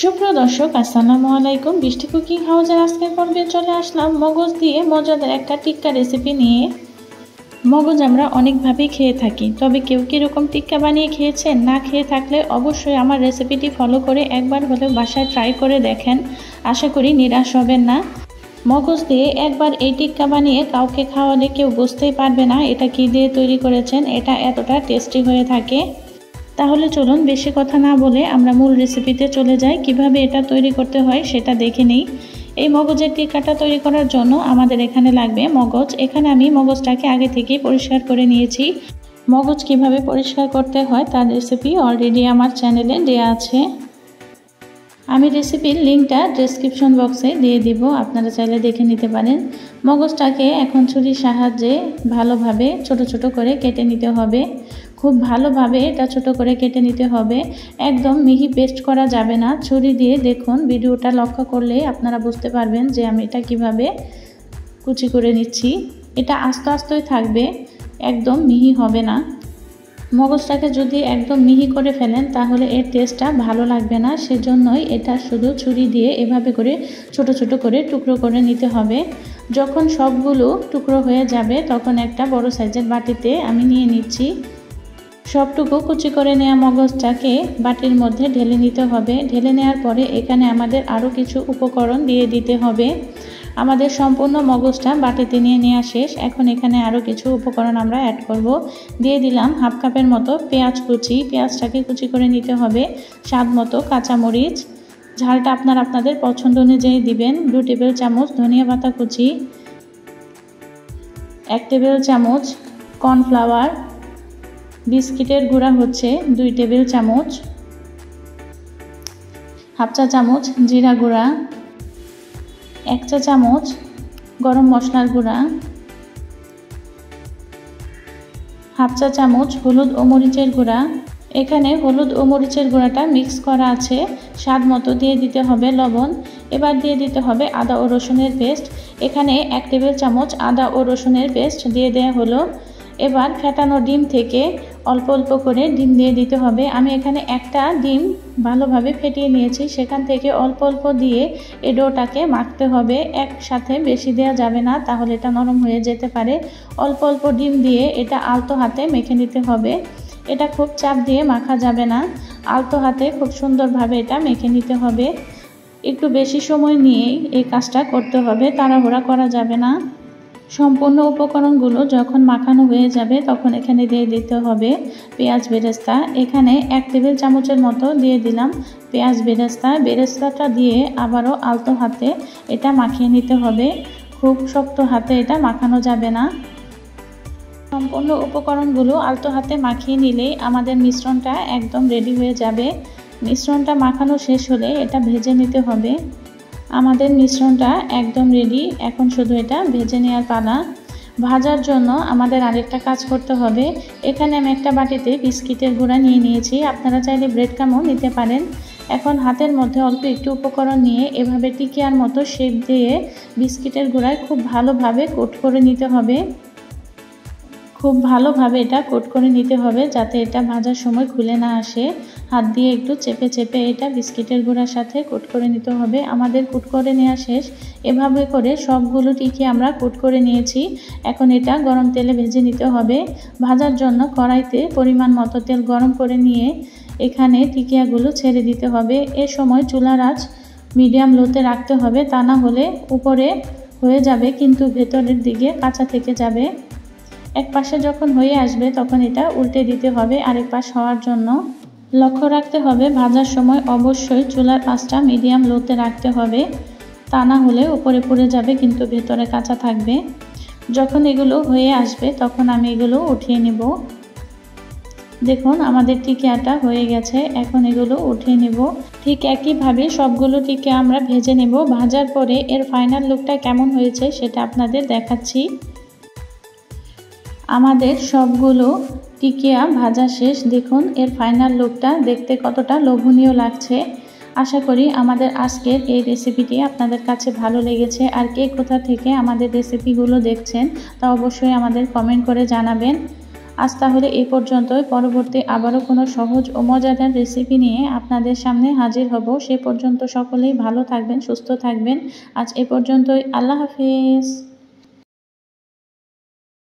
সুপ্রিয় দর্শক, আসসালামু আলাইকুম। বৃষ্টি কুকিং হাউসের আজকের পর্বে চলে আসলাম মগজ দিয়ে মজাদার একটা টিক্কা রেসিপি নিয়ে। মগজ আমরা অনেকভাবেই খেয়ে থাকি, তবে কেউ কীরকম টিক্কা বানিয়ে খেয়েছেন? না খেয়ে থাকলে অবশ্যই আমার রেসিপিটি ফলো করে একবার হলেও বাসায় ট্রাই করে দেখেন। আশা করি নিরাশ হবেন না। মগজ দিয়ে একবার এই টিক্কা বানিয়ে কাউকে খাওয়ালে কেউ বুঝতেই পারবে না এটা কী দিয়ে তৈরি করেছেন। এটা এতটা টেস্টি হয়ে থাকে। তাহলে চলুন বেশি কথা না বলে আমরা মূল রেসিপিতে চলে যাই। কিভাবে এটা তৈরি করতে হয় সেটা দেখে নিই। এই মগজের টিক্কাটা তৈরি করার জন্য আমাদের এখানে লাগবে মগজ। এখানে আমি মগজটাকে আগে থেকেই পরিষ্কার করে নিয়েছি। মগজ কিভাবে পরিষ্কার করতে হয় তার রেসিপি অলরেডি আমার চ্যানেলে দেওয়া আছে। আমি রেসিপির লিঙ্কটা ডেসক্রিপশন বক্সে দিয়ে দিব, আপনারা চাইলে দেখে নিতে পারেন। মগজটাকে এখন ছুরির সাহায্যে ভালোভাবে ছোট ছোট করে কেটে নিতে হবে। খুব ভালোভাবে এটা ছোট করে কেটে নিতে হবে, একদম মিহি পেস্ট করা যাবে না। ছুরি দিয়ে দেখুন, ভিডিওটা লক্ষ্য করলে আপনারা বুঝতে পারবেন যে আমি এটা কিভাবে কুচি করে নিচ্ছি। এটা আস্তে আস্তেই থাকবে, একদম মিহি হবে না। মগজটাকে যদি একদম মিহি করে ফেলেন তাহলে এর টেস্টটা ভালো লাগবে না। সেজন্যই এটা শুধু ছুরি দিয়ে এভাবে করে ছোট ছোট করে টুকরো করে নিতে হবে। যখন সবগুলো টুকরো হয়ে যাবে তখন একটা বড় সাইজের বাটিতে আমি নিয়ে নিচ্ছি। সবটুকু কুচি করে নেওয়া মগজটাকে বাটির মধ্যে ঢেলে নিতে হবে। ঢেলে নেওয়ার পরে এখানে আমাদের আরও কিছু উপকরণ দিয়ে দিতে হবে। আমাদের সম্পূর্ণ মগজটা বাটিতে নিয়ে নেওয়া শেষ। এখন এখানে আরও কিছু উপকরণ আমরা অ্যাড করব। দিয়ে দিলাম হাফ কাপের মতো পেঁয়াজ কুচি। পেঁয়াজটাকে কুচি করে নিতে হবে। স্বাদ মতো কাঁচামরিচ, ঝালটা আপনাদের পছন্দ অনুযায়ী দিবেন। 2 টেবিল চামচ ধনিয়া পাতা কুচি, 1 টেবিল চামচ কর্নফ্লাওয়ার, বিস্কিটের গুঁড়া হচ্ছে 2 টেবিল চামচ, হাফ চা চামচ জিরা গুঁড়া, 1 চা চামচ গরম মশলার গুঁড়া, হাফ চা চামচ হলুদ ও মরিচের গুঁড়া। এখানে হলুদ ও মরিচের গুঁড়াটা মিক্স করা আছে। স্বাদ মতো দিয়ে দিতে হবে লবণ। এবার দিয়ে দিতে হবে আদা ও রসুনের পেস্ট। এখানে 1 টেবিল চামচ আদা ও রসুনের পেস্ট দিয়ে দেওয়া হলো। এবার ফেটানো ডিম থেকে অল্প অল্প করে ডিম দিয়ে দিতে হবে। আমি এখানে একটা ডিম ভালোভাবে ফেটিয়ে নিয়েছি, সেখান থেকে অল্প অল্প দিয়ে এই ডোটাকে মাখতে হবে। একসাথে বেশি দেওয়া যাবে না, তাহলে এটা নরম হয়ে যেতে পারে। অল্প অল্প ডিম দিয়ে এটা আলতো হাতে মেখে নিতে হবে। এটা খুব চাপ দিয়ে মাখা যাবে না, আলতো হাতে খুব সুন্দরভাবে এটা মেখে নিতে হবে। একটু বেশি সময় নিয়েই এই কাজটা করতে হবে, তাড়াহুড়া করা যাবে না। সম্পূর্ণ উপকরণগুলো যখন মাখানো হয়ে যাবে তখন এখানে দিয়ে দিতে হবে পেঁয়াজ বেরেস্তা। এখানে 1 টেবিল চামচের মতো দিয়ে দিলাম পেঁয়াজ বেরেস্তা। বেরেস্তাটা দিয়ে আবারও আলতো হাতে এটা মাখিয়ে নিতে হবে। খুব শক্ত হাতে এটা মাখানো যাবে না। সম্পূর্ণ উপকরণগুলো আলতো হাতে মাখিয়ে নিলেই আমাদের মিশ্রণটা একদম রেডি হয়ে যাবে। মিশ্রণটা মাখানো শেষ হলে এটা ভেজে নিতে হবে। আমাদের মিশ্রণটা একদম রেডি, এখন শুধু এটা ভেজে নেওয়ার পালা। ভাজার জন্য আমাদের আরেকটা কাজ করতে হবে। এখানে আমি একটা বাটিতে বিস্কিটের গুঁড়া নিয়ে নিয়েছি, আপনারা চাইলে ব্রেড ক্রামও নিতে পারেন। এখন হাতের মধ্যে অল্প একটু উপকরণ নিয়ে এভাবে টিকিয়ার মতো শেপ দিয়ে বিস্কিটের গুঁড়ায় খুব ভালোভাবে কোট করে নিতে হবে। খুব ভালোভাবে এটা কোট করে নিতে হবে যাতে এটা ভাজার সময় খুলে না আসে। হাত দিয়ে একটু চেপে চেপে এটা বিস্কিটের গুঁড়ার সাথে কোট করে নিতে হবে। আমাদের কোট করে নেওয়া শেষ। এভাবে করে সবগুলো টিকি আমরা কোট করে নিয়েছি। এখন এটা গরম তেলে ভেজে নিতে হবে। ভাজার জন্য কড়াইতে পরিমাণ মতো তেল গরম করে নিয়ে এখানে টিকিয়াগুলো ছেড়ে দিতে হবে। এ সময় চুলার আঁচ মিডিয়াম লোতে রাখতে হবে, তা না হলে উপরে হয়ে যাবে কিন্তু ভেতরের দিকে কাঁচা থেকে যাবে। এক পাশে যখন হয়ে আসবে তখন এটা উল্টে দিতে হবে আরেক পাশ হওয়ার জন্য। লক্ষ্য রাখতে হবে ভাজার সময় অবশ্যই চুলার আঁচটা মিডিয়াম লোতে রাখতে হবে, তা না হলে উপরে পুড়ে যাবে কিন্তু ভেতরে কাঁচা থাকবে। যখন এগুলো হয়ে আসবে তখন আমি এগুলো উঠিয়ে নেব। দেখুন আমাদের টিকিয়াটা হয়ে গেছে, এখন এগুলো উঠিয়ে নেব। ঠিক একইভাবে সবগুলো টিকিয়া আমরা ভেজে নেব। ভাজার পরে এর ফাইনাল লুকটা কেমন হয়েছে সেটা আপনাদের দেখাচ্ছি। আমাদের সবগুলো টিকিয়া ভাজা শেষ। দেখুন এর ফাইনাল লুকটা দেখতে কতটা লোভনীয় লাগছে। আশা করি আমাদের আজকের এই রেসিপিটি আপনাদের কাছে ভালো লেগেছে। আর কে কোথা থেকে আমাদের রেসিপিগুলো দেখছেন তা অবশ্যই আমাদের কমেন্ট করে জানাবেন। আজ তাহলে এই পর্যন্তই। পরবর্তী আবারও কোনো সহজ ও মজাদার রেসিপি নিয়ে আপনাদের সামনে হাজির হব। সে পর্যন্ত সকলেই ভালো থাকবেন, সুস্থ থাকবেন। আজ এ পর্যন্তই। আল্লাহ হাফিজ।